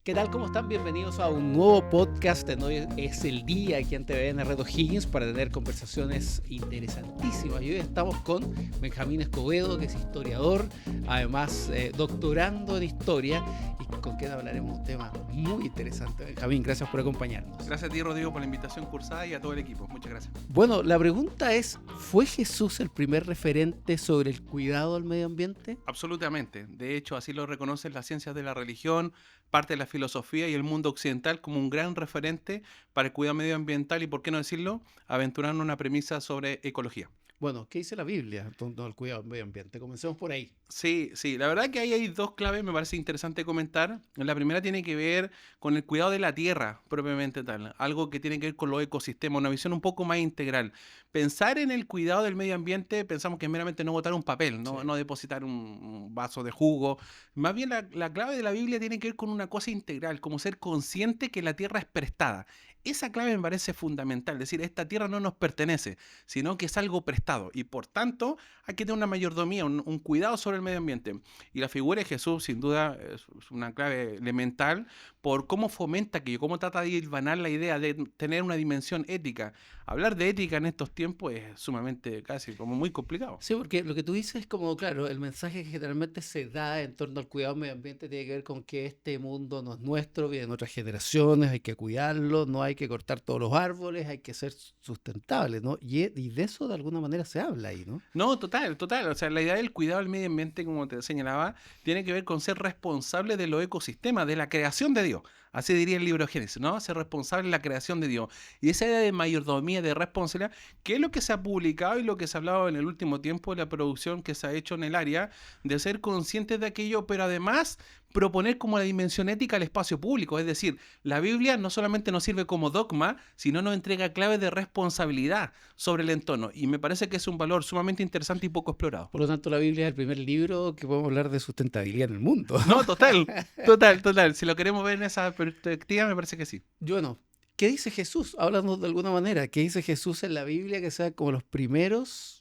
¿Qué tal? ¿Cómo están? Bienvenidos a un nuevo podcast de Hoy es el Día aquí en TVN Reto Higgins para tener conversaciones interesantísimas. Y hoy estamos con Benjamín Escobedo, que es historiador, además doctorando en historia, y con quien hablaremos un tema muy interesante. Benjamín, gracias por acompañarnos. Gracias a ti, Rodrigo, por la invitación cursada y a todo el equipo. Muchas gracias. Bueno, la pregunta es, ¿fue Jesús el primer referente sobre el cuidado al medio ambiente? Absolutamente. De hecho, así lo reconocen las ciencias de la religión, parte de la filosofía y el mundo occidental como un gran referente para el cuidado medioambiental y, por qué no decirlo, aventurarnos una premisa sobre ecología. Bueno, ¿qué dice la Biblia en torno al cuidado del medio ambiente? Comencemos por ahí. Sí, la verdad que ahí hay dos claves, me parece interesante comentar. La primera tiene que ver con el cuidado de la tierra, propiamente tal, algo que tiene que ver con los ecosistemas, una visión un poco más integral. Pensar en el cuidado del medio ambiente, pensamos que es meramente no botar un papel, Sí. no depositar un vaso de jugo. Más bien la clave de la Biblia tiene que ver con una cosa integral, como ser consciente que la tierra es prestada. Esa clave me parece fundamental, es decir, esta tierra no nos pertenece, sino que es algo prestado y por tanto hay que tener una mayordomía, un cuidado sobre el medio ambiente. Y la figura de Jesús sin duda es una clave elemental por cómo fomenta aquello, cómo trata de hilvanar la idea de tener una dimensión ética. Hablar de ética en estos tiempos es sumamente casi como muy complicado. Sí, porque lo que tú dices es como, claro, el mensaje que generalmente se da en torno al cuidado del medio ambiente tiene que ver con que este mundo no es nuestro, vienen otras generaciones, hay que cuidarlo, no hay que cortar todos los árboles, hay que ser sustentable, ¿no? Y de eso de alguna manera se habla ahí, ¿no? No, total. O sea, la idea del cuidado del medio ambiente, como te señalaba, tiene que ver con ser responsable de los ecosistemas, de la creación de Dios. Así diría el libro de Génesis, ¿no? Ser responsable de la creación de Dios. Y esa idea de mayordomía, de responsabilidad, que es lo que se ha publicado y lo que se ha hablado en el último tiempo de la producción que se ha hecho en el área, de ser conscientes de aquello, pero además proponer como la dimensión ética al espacio público. Es decir, la Biblia no solamente nos sirve como dogma, sino nos entrega claves de responsabilidad sobre el entorno. Y me parece que es un valor sumamente interesante y poco explorado. Por lo tanto, la Biblia es el primer libro que podemos hablar de sustentabilidad en el mundo. No, total. Si lo queremos ver en esa perspectiva, me parece que sí. Bueno, ¿qué dice Jesús? Hablando de alguna manera, ¿qué dice Jesús en la Biblia que sea como los primeros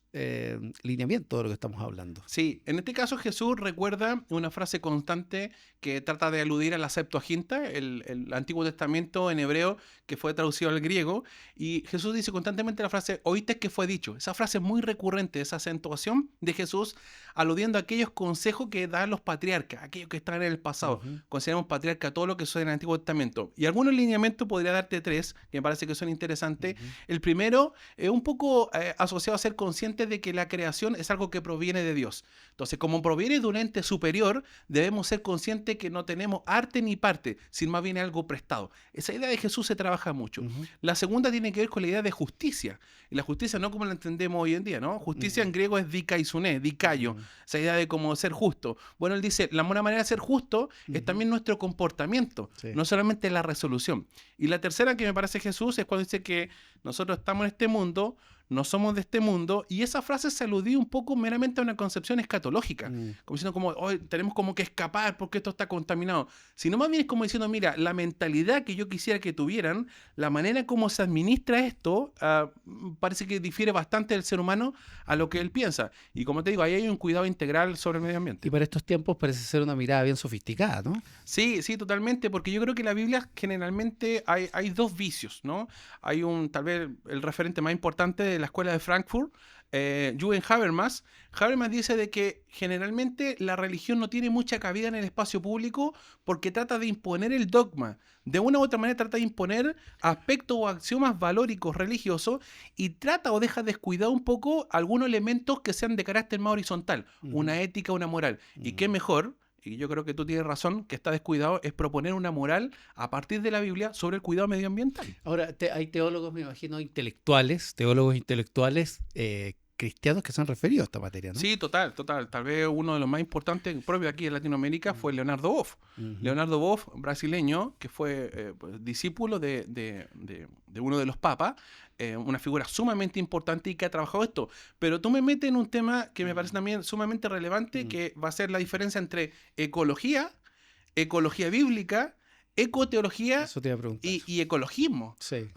lineamientos de lo que estamos hablando? Sí, en este caso Jesús recuerda una frase constante que trata de aludir a la Septuaginta, el Antiguo Testamento en hebreo que fue traducido al griego, y Jesús dice constantemente la frase, oíste que fue dicho. Esa frase es muy recurrente, esa acentuación de Jesús aludiendo a aquellos consejos que dan los patriarcas, aquellos que están en el pasado. Ujú. Consideramos patriarca todo lo que sucede en el Antiguo Testamento. Y algunos lineamientos podría darte tres, que me parece que son interesantes. Ujú. El primero es un poco asociado a ser consciente de que la creación es algo que proviene de Dios. Entonces, como proviene de un ente superior, debemos ser conscientes que no tenemos arte ni parte, sino más bien algo prestado. Esa idea de Jesús se trabaja mucho. Ujú. La segunda tiene que ver con la idea de justicia. Y la justicia no como la entendemos hoy en día, ¿no? Justicia en griego es dikaisuné, dikaio. Ujú. Esa idea de cómo ser justo. Bueno, él dice, la buena manera de ser justo es Ujú. también nuestro comportamiento, Sí. no solamente la resolución. Y la tercera que me parece Jesús es cuando dice que nosotros estamos en este mundo, no somos de este mundo, y esa frase se aludía un poco meramente a una concepción escatológica, Mm. como diciendo como, hoy tenemos como que escapar porque esto está contaminado, sino más bien es como diciendo, mira, la mentalidad que yo quisiera que tuvieran, la manera como se administra esto, parece que difiere bastante del ser humano a lo que él piensa, y como te digo, ahí hay un cuidado integral sobre el medio ambiente. Y para estos tiempos parece ser una mirada bien sofisticada, ¿no? Sí, totalmente, porque yo creo que en la Biblia generalmente hay dos vicios, ¿no? Hay tal vez el referente más importante de la escuela de Frankfurt, Jürgen Habermas. Habermas dice de que generalmente la religión no tiene mucha cabida en el espacio público porque trata de imponer el dogma. De una u otra manera trata de imponer aspectos o axiomas valóricos religiosos y trata o deja descuidado un poco algunos elementos que sean de carácter más horizontal, una ética, una moral. Y qué mejor, y yo creo que tú tienes razón, que está descuidado, es proponer una moral a partir de la Biblia sobre el cuidado medioambiental. Ahora, hay teólogos, me imagino, teólogos intelectuales cristianos que se han referido a esta materia, ¿no? Sí, total. Tal vez uno de los más importantes propio aquí en Latinoamérica fue Leonardo Boff. Ujú. Leonardo Boff, brasileño, que fue pues, discípulo de uno de los papas, una figura sumamente importante y que ha trabajado esto. Pero tú me metes en un tema que me parece también sumamente relevante, que va a ser la diferencia entre ecología bíblica, ecoteología Eso te iba a preguntar. y ecologismo. Sí.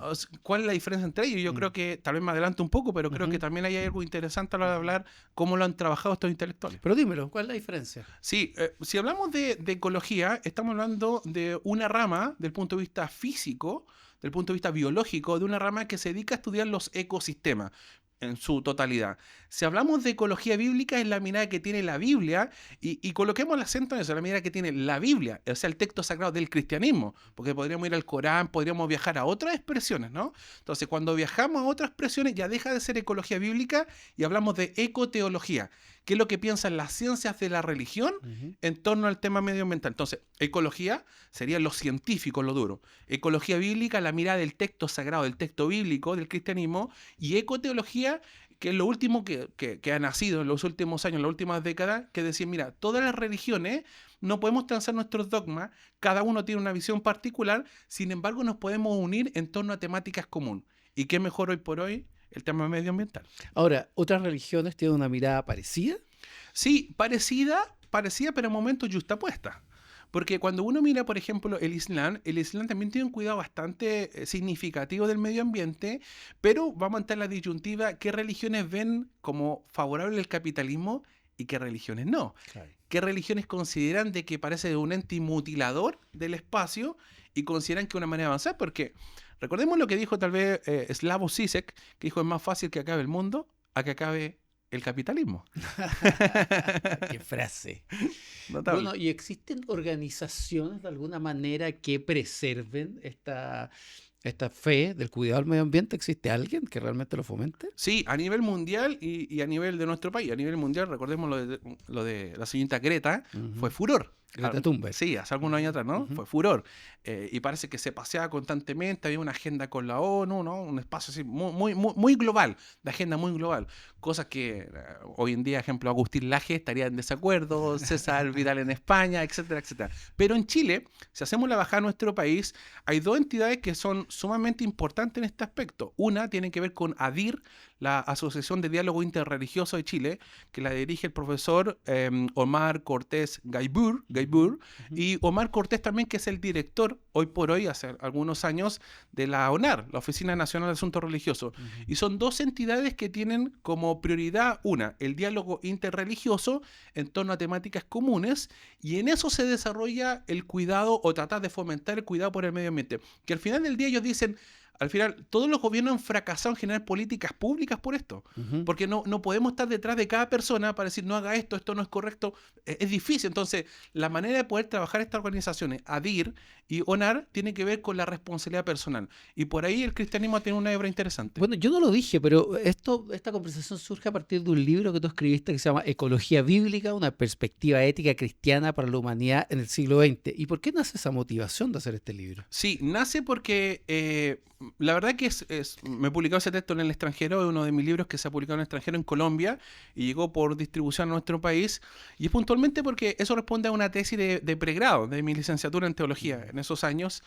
¿Cuál es la diferencia entre ellos? Yo creo que, tal vez me adelanto un poco, pero creo que también hay algo interesante a la hora de hablar cómo lo han trabajado estos intelectuales. Pero dímelo, ¿cuál es la diferencia? Sí, si hablamos de ecología, estamos hablando de una rama del punto de vista físico, del punto de vista biológico, de una rama que se dedica a estudiar los ecosistemas en su totalidad. Si hablamos de ecología bíblica, es la mirada que tiene la Biblia, y coloquemos el acento en eso, la mirada que tiene la Biblia, o sea, el texto sagrado del cristianismo, porque podríamos ir al Corán, podríamos viajar a otras expresiones, ¿no? Entonces, cuando viajamos a otras expresiones, ya deja de ser ecología bíblica y hablamos de ecoteología, que es lo que piensan las ciencias de la religión en torno al tema medioambiental. Entonces, ecología sería lo científico, lo duro. Ecología bíblica, la mirada del texto sagrado, del texto bíblico, del cristianismo, y ecoteología, que es lo último que ha nacido en los últimos años, en las últimas décadas, que decir, mira, todas las religiones no podemos transar nuestros dogmas, cada uno tiene una visión particular, sin embargo nos podemos unir en torno a temáticas comunes. ¿Y qué mejor hoy por hoy? El tema medioambiental. Ahora, ¿otras religiones tienen una mirada parecida? Sí, parecida, pero en momentos yuxtapuesta. Porque cuando uno mira, por ejemplo, el Islam también tiene un cuidado bastante significativo del medio ambiente, pero vamos a entrar en la disyuntiva, ¿qué religiones ven como favorable el capitalismo y qué religiones no? Claro. ¿Qué religiones consideran de que parece un ente mutilador del espacio y consideran que es una manera de avanzar? Porque recordemos lo que dijo tal vez Slavoj Žižek, que dijo, es más fácil que acabe el mundo a que acabe el capitalismo. ¡Qué frase! Notable. Bueno, ¿y existen organizaciones de alguna manera que preserven esta fe del cuidado del medio ambiente? ¿Existe alguien que realmente lo fomente? Sí, a nivel mundial y a nivel de nuestro país. A nivel mundial, recordemos lo de la señorita Greta, fue furor. Greta Thunberg. Sí, hace algunos años atrás, ¿no? Fue furor. Y parece que se paseaba constantemente, había una agenda con la ONU, ¿no? Un espacio así muy global, de agenda muy global. Cosas que hoy en día, ejemplo, Agustín Laje estaría en desacuerdo, César Vidal en España, etcétera, etcétera. Pero en Chile, si hacemos la bajada a nuestro país, hay dos entidades que son sumamente importantes en este aspecto. Una tiene que ver con ADIR, la Asociación de Diálogo Interreligioso de Chile, que la dirige el profesor Omar Cortés Gaibur, y Omar Cortés también, que es el director, hoy por hoy, hace algunos años, de la ONAR, la Oficina Nacional de Asuntos Religiosos. Y son dos entidades que tienen como prioridad, una, el diálogo interreligioso en torno a temáticas comunes, y en eso se desarrolla el cuidado o tratar de fomentar el cuidado por el medio ambiente. Que al final del día ellos dicen, al final, todos los gobiernos han fracasado en generar políticas públicas por esto. Porque no podemos estar detrás de cada persona para decir, no haga esto, esto no es correcto. Es difícil. Entonces, la manera de poder trabajar estas organizaciones, ADIR y ONAR, tiene que ver con la responsabilidad personal. Y por ahí el cristianismo tiene una hebra interesante. Bueno, yo no lo dije, pero esta conversación surge a partir de un libro que tú escribiste que se llama Ecología Bíblica, una perspectiva ética cristiana para la humanidad en el siglo XX. ¿Y por qué nace esa motivación de hacer este libro? Sí, nace porque la verdad que me he publicado ese texto en el extranjero, es uno de mis libros que se ha publicado en el extranjero en Colombia y llegó por distribución a nuestro país, y es puntualmente porque eso responde a una tesis de pregrado, de mi licenciatura en teología en esos años.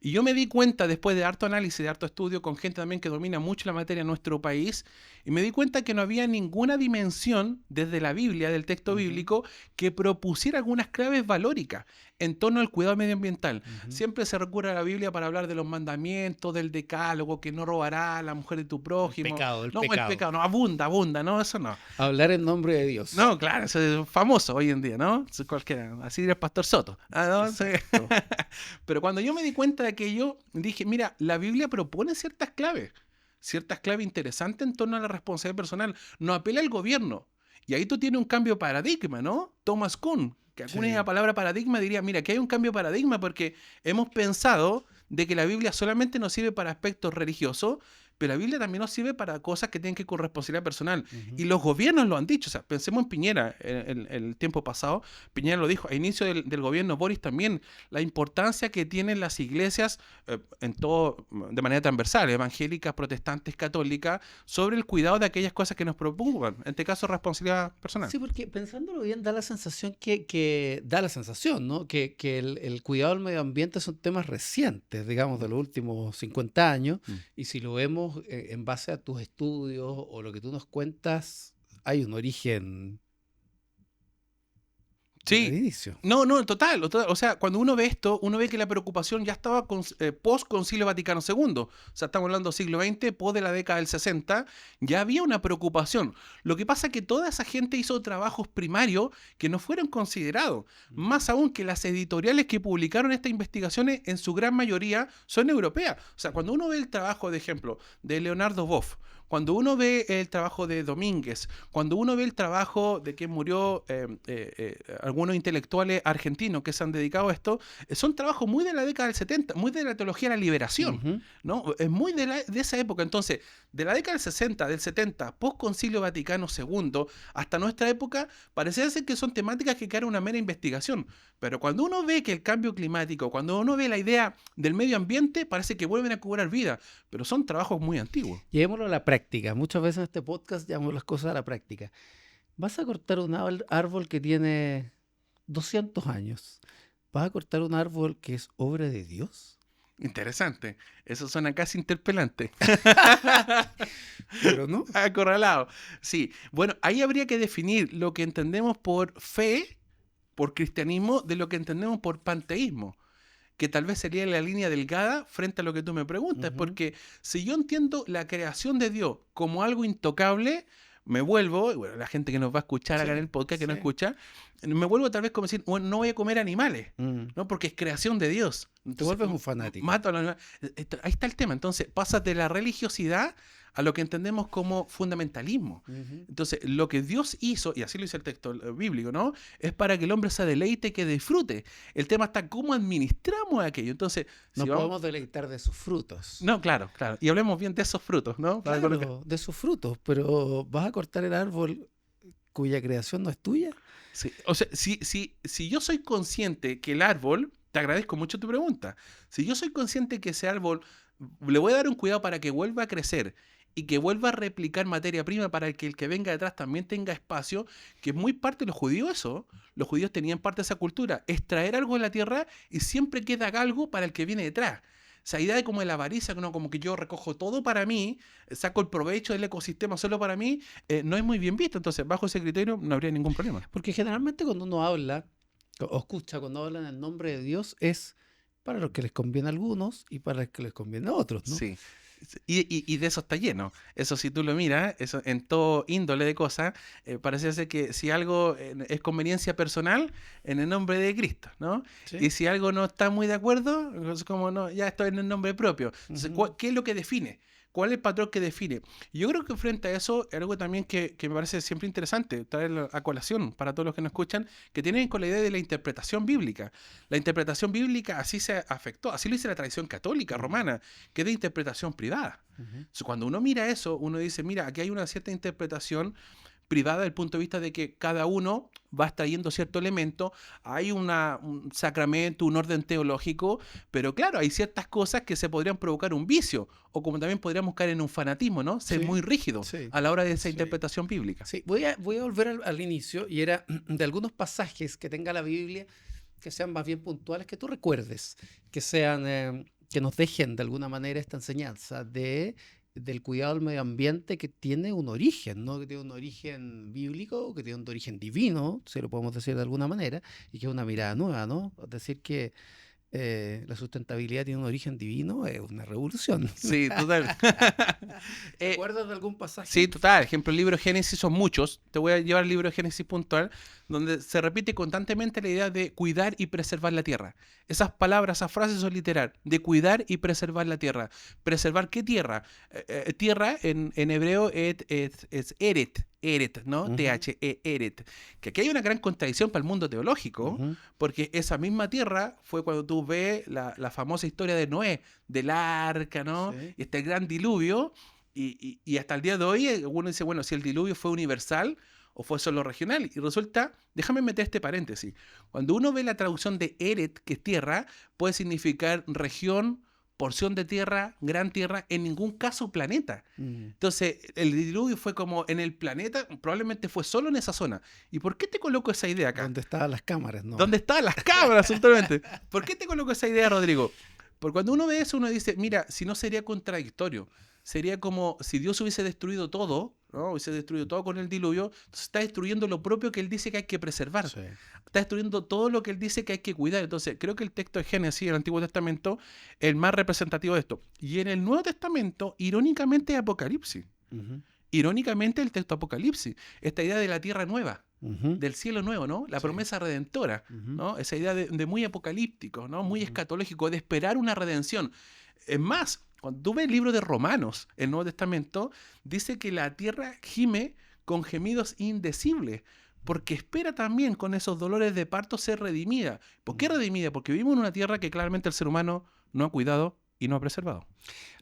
Y yo me di cuenta, después de harto análisis, de harto estudio, con gente también que domina mucho la materia en nuestro país, y me di cuenta que no había ninguna dimensión desde la Biblia, del texto bíblico, que propusiera algunas claves valóricas en torno al cuidado medioambiental. Siempre se recurre a la Biblia para hablar de los mandamientos, del decálogo, que no robará a la mujer de tu prójimo. El pecado. El pecado, no, abunda, no, eso no. Hablar en nombre de Dios. No, claro, eso es famoso hoy en día, ¿no? Cualquiera, así diría el pastor Soto. ¿No? Sí. Pero cuando yo me di cuenta de aquello, dije, mira, la Biblia propone ciertas claves interesantes en torno a la responsabilidad personal. No apela al gobierno. Y ahí tú tienes un cambio de paradigma, ¿no? Thomas Kuhn, que alguna la palabra paradigma diría, mira, que hay un cambio de paradigma porque hemos pensado de que la Biblia solamente nos sirve para aspectos religiosos, pero la Biblia también nos sirve para cosas que tienen que ver con responsabilidad personal. Y los gobiernos lo han dicho. O sea, pensemos en Piñera en el tiempo pasado. Piñera lo dijo a inicio del gobierno, Boris también, la importancia que tienen las iglesias en todo, de manera transversal, evangélicas, protestantes, católicas, sobre el cuidado de aquellas cosas que nos preocupan. En este caso, responsabilidad personal. Sí, porque pensándolo bien, da la sensación ¿no? Que el cuidado del medio ambiente son temas recientes, digamos, de los últimos 50 años. Y si lo vemos en base a tus estudios o lo que tú nos cuentas, hay un origen Sí. al inicio. No, total. O sea, cuando uno ve esto, uno ve que la preocupación ya estaba post Concilio Vaticano II. O sea, estamos hablando del siglo XX, post de la década del 60, ya había una preocupación. Lo que pasa es que toda esa gente hizo trabajos primarios que no fueron considerados. Más aún que las editoriales que publicaron estas investigaciones, en su gran mayoría, son europeas. O sea, cuando uno ve el trabajo, de ejemplo, de Leonardo Boff, cuando uno ve el trabajo de Domínguez, cuando uno ve el trabajo de quien murió, algunos intelectuales argentinos que se han dedicado a esto, son trabajos muy de la década del 70, muy de la teología de la liberación, ¿no? Es muy de esa época. Entonces, de la década del 60, del 70, post Concilio Vaticano II, hasta nuestra época, parece ser que son temáticas que quedan una mera investigación. Pero cuando uno ve que el cambio climático, cuando uno ve la idea del medio ambiente, parece que vuelven a cobrar vida. Pero son trabajos muy antiguos. Llevémoslo a la práctica. Muchas veces en este podcast llevamos las cosas a la práctica. Vas a cortar un árbol que tiene 200 años. ¿Vas a cortar un árbol que es obra de Dios? Interesante. Eso suena casi interpelante. Pero no. Acorralado. Sí. Bueno, ahí habría que definir lo que entendemos por fe, por cristianismo, de lo que entendemos por panteísmo, que tal vez sería la línea delgada frente a lo que tú me preguntas, porque si yo entiendo la creación de Dios como algo intocable, me vuelvo, y bueno, la gente que nos va a escuchar acá en el podcast, que no escucha, me vuelvo tal vez como decir, bueno, no voy a comer animales, ¿no? Porque es creación de Dios. Entonces, te vuelves un fanático. Mato a los animales. Ahí está el tema. Entonces, pasas de la religiosidad a lo que entendemos como fundamentalismo. Entonces, lo que Dios hizo, y así lo dice el texto bíblico, ¿no? Es para que el hombre se deleite, que disfrute. El tema está cómo administramos aquello. Entonces, nos podemos deleitar de sus frutos. No, claro. Y hablemos bien de esos frutos, ¿no? Claro, de sus frutos, pero ¿vas a cortar el árbol cuya creación no es tuya? Sí. O sea, si yo soy consciente que el árbol, te agradezco mucho tu pregunta, si yo soy consciente que ese árbol le voy a dar un cuidado para que vuelva a crecer y que vuelva a replicar materia prima para que el que venga detrás también tenga espacio, que es muy parte de los judíos eso. Los judíos tenían parte de esa cultura, extraer algo de la tierra y siempre queda algo para el que viene detrás. Esa idea de como de la avaricia, ¿no? Como que yo recojo todo para mí, saco el provecho del ecosistema solo para mí, no es muy bien visto. Entonces, bajo ese criterio no habría ningún problema. Porque generalmente cuando uno habla, o escucha cuando hablan en nombre de Dios, es para los que les conviene a algunos y para los que les conviene a otros, ¿no? Sí. Y de eso está lleno. Eso, si tú lo miras, eso en todo índole de cosas, parece ser que si algo es conveniencia personal, en el nombre de Cristo, ¿no? Sí. Y si algo no está muy de acuerdo, es como, no, ya estoy en el nombre propio. Entonces, ¿qué es lo que define? ¿Cuál es el patrón que define? Yo creo que frente a eso, algo también que me parece siempre interesante traer a colación para todos los que nos escuchan, que tienen con la idea de la interpretación bíblica. La interpretación bíblica así se afectó, así lo dice la tradición católica romana, que es de interpretación privada. Entonces, cuando uno mira eso, uno dice, mira, aquí hay una cierta interpretación privada desde el punto de vista de que cada uno va extrayendo cierto elemento, hay un sacramento, un orden teológico, pero claro, hay ciertas cosas que se podrían provocar un vicio, o como también podríamos caer en un fanatismo, ¿no? Ser muy rígido a la hora de esa interpretación bíblica. Sí, voy a volver al inicio, y era de algunos pasajes que tenga la Biblia que sean más bien puntuales, que tú recuerdes, que sean, que nos dejen de alguna manera esta enseñanza del cuidado del medio ambiente, que tiene un origen, ¿no? Que tiene un origen bíblico, que tiene un origen divino, si lo podemos decir de alguna manera, y que es una mirada nueva, ¿no? Es decir, que la sustentabilidad tiene un origen divino, es una revolución. Sí, total. ¿Te acuerdas de algún pasaje? Sí, total. Ejemplo, el libro de Génesis son muchos. Te voy a llevar el libro de Génesis puntual, donde se repite constantemente la idea de cuidar y preservar la tierra. Esas palabras, esas frases son literal, de cuidar y preservar la tierra. ¿Preservar qué tierra? Tierra en hebreo es eret, ¿no? T-H-E, eret. Que aquí hay una gran contradicción para el mundo teológico, porque esa misma tierra fue cuando tú ves la famosa historia de Noé, del arca, ¿no? Sí. Y este gran diluvio, y hasta el día de hoy uno dice, bueno, si el diluvio fue universal o fue solo regional, y resulta, déjame meter este paréntesis, cuando uno ve la traducción de eret, que es tierra, puede significar región, porción de tierra, gran tierra, en ningún caso planeta. Entonces, el diluvio fue como en el planeta, probablemente fue solo en esa zona. ¿Y por qué te coloco esa idea acá? ¿Dónde estaban las cámaras? ¿No? ¿Dónde estaban las cámaras? Absolutamente. ¿Por qué te coloco esa idea, Rodrigo? Porque cuando uno ve eso, uno dice, mira, si no sería contradictorio. Sería como si Dios hubiese destruido todo, ¿no? Hubiese destruido todo con el diluvio. Entonces está destruyendo lo propio que él dice que hay que preservar. Sí. Está destruyendo todo lo que él dice que hay que cuidar. Entonces creo que el texto de Génesis, el Antiguo Testamento, es el más representativo de esto. Y en el Nuevo Testamento, irónicamente, es Apocalipsis. Ujú. Irónicamente, el texto de Apocalipsis. Esta idea de la tierra nueva, Ujú. del cielo nuevo, ¿no? La Sí. promesa redentora, Ujú. ¿no? Esa idea de muy apocalíptico, ¿no? Muy Ujú. escatológico, de esperar una redención. Es más, cuando tú ves el libro de Romanos, el Nuevo Testamento, dice que la tierra gime con gemidos indecibles, porque espera también con esos dolores de parto ser redimida. ¿Por qué redimida? Porque vivimos en una tierra que claramente el ser humano no ha cuidado y no ha preservado.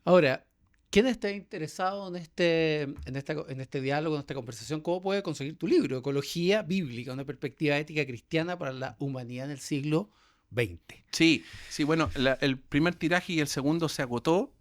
Ahora, ¿quién está interesado en este diálogo, en esta conversación? ¿Cómo puede conseguir tu libro? Ecología Bíblica, una perspectiva ética cristiana para la humanidad en el siglo XX. Sí, bueno, el primer tiraje y el segundo se agotó,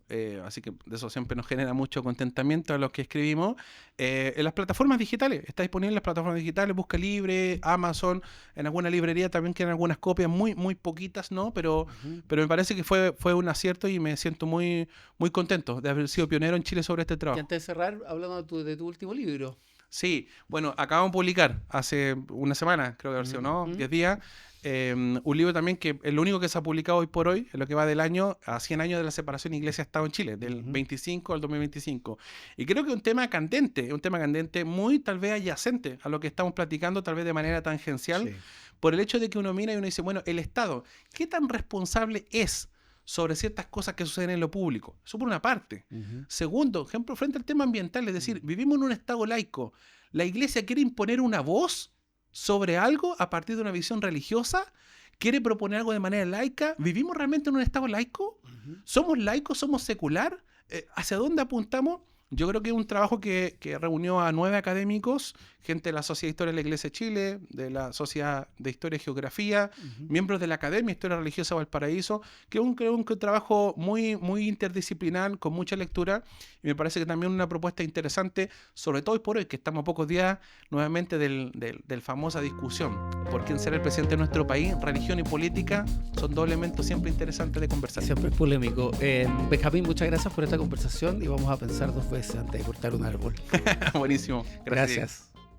así que de eso siempre nos genera mucho contentamiento a los que escribimos. En las plataformas digitales, está disponible en las plataformas digitales, Busca Libre, Amazon, en alguna librería también quedan algunas copias, muy, muy poquitas, ¿no? Pero me parece que fue un acierto y me siento muy, muy contento de haber sido pionero en Chile sobre este Y trabajo. antes de cerrar, hablando de tu último libro. Sí, bueno, acabamos de publicar hace una semana, creo que haber sido, ¿no? 10 días. Un libro también que es lo único que se ha publicado hoy por hoy, en lo que va del año, a 100 años de la separación Iglesia-Estado en Chile, del 25 al 2025. Y creo que es un tema candente, muy tal vez adyacente a lo que estamos platicando, tal vez de manera tangencial, Sí. por el hecho de que uno mira y uno dice, bueno, el Estado, ¿qué tan responsable es sobre ciertas cosas que suceden en lo público? Eso por una parte. Ujú. Segundo, ejemplo, frente al tema ambiental, es decir, vivimos en un Estado laico. ¿La Iglesia quiere imponer una voz sobre algo a partir de una visión religiosa? ¿Quiere proponer algo de manera laica? ¿Vivimos realmente en un Estado laico? ¿Somos laicos? ¿Somos secular? ¿Hacia dónde apuntamos? Yo creo que es un trabajo que reunió a 9 académicos, gente de la Sociedad de Historia de la Iglesia de Chile, de la Sociedad de Historia y Geografía, miembros de la Academia de Historia Religiosa Valparaíso, que es un trabajo muy, muy interdisciplinar, con mucha lectura, y me parece que también una propuesta interesante, sobre todo hoy por hoy, que estamos a pocos días nuevamente del famosa discusión por quién será el presidente de nuestro país. Religión y política son dos elementos siempre interesantes de conversar. Siempre es polémico. Benjamín, muchas gracias por esta conversación y vamos a pensar 2 veces antes de cortar un árbol. Buenísimo. Gracias.